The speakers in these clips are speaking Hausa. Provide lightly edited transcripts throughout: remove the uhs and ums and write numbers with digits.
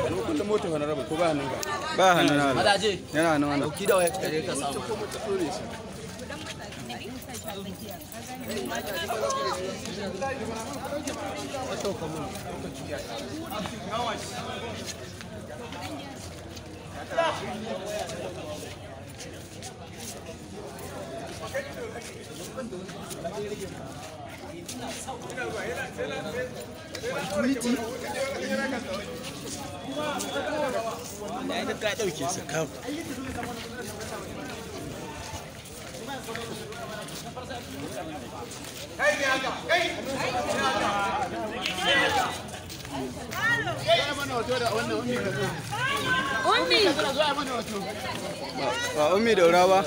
kullum mota wani rabu ko ba hannun ka? Ba hannun na. Yana hannun wannan. Ki da waya kare ka samu. Ummi daura ba.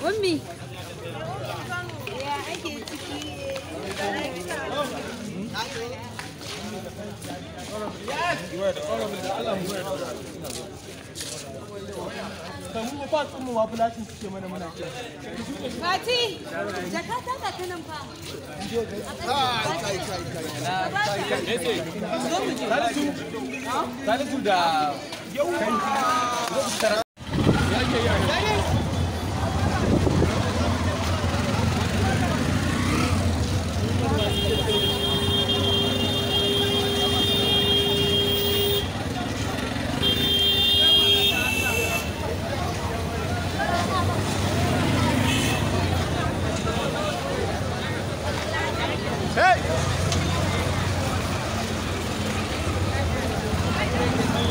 Ummi. Fati, jakata ta kanan fa. Salisu da yau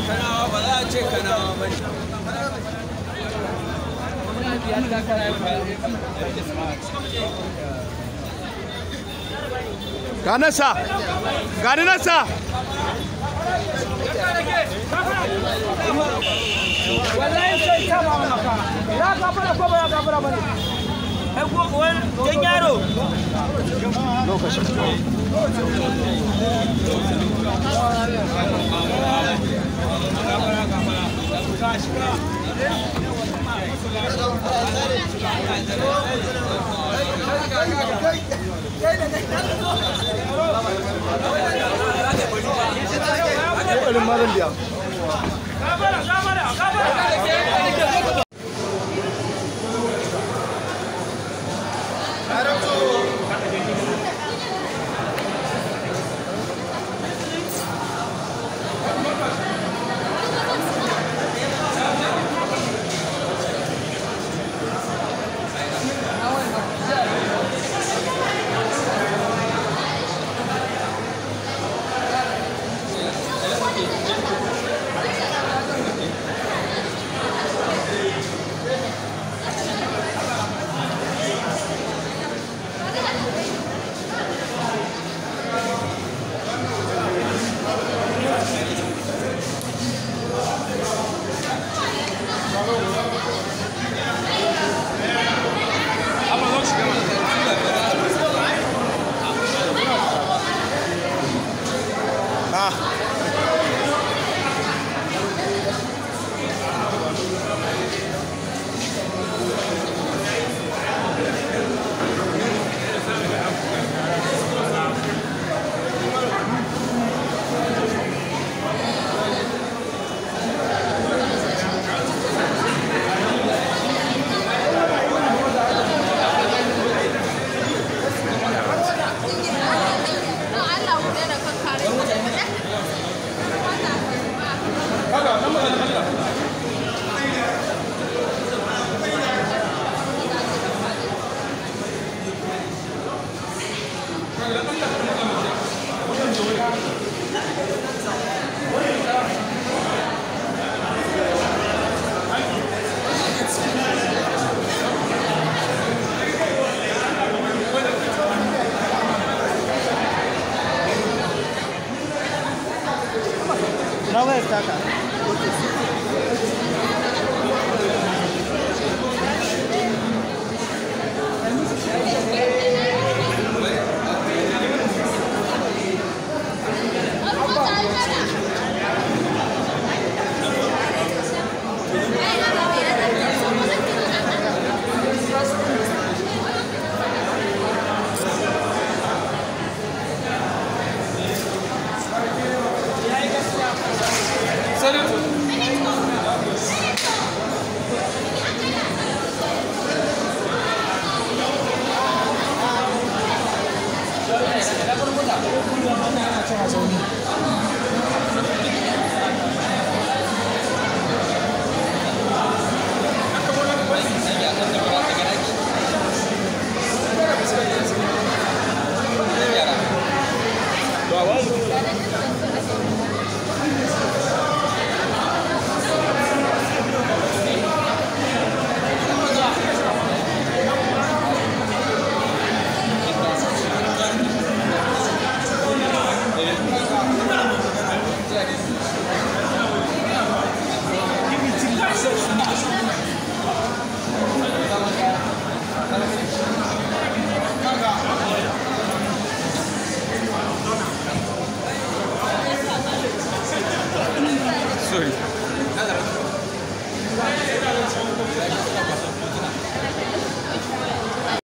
kanawa ba za a ce kanawa ba ne. Ga nasa. Ga ni nasa. Wallahi sai ta ba maka. Ya gafara ko ba ya gafara ba ne? Ai ko jan yaro. Lokacin. Nawa ya taka? tana zaune. Sorry.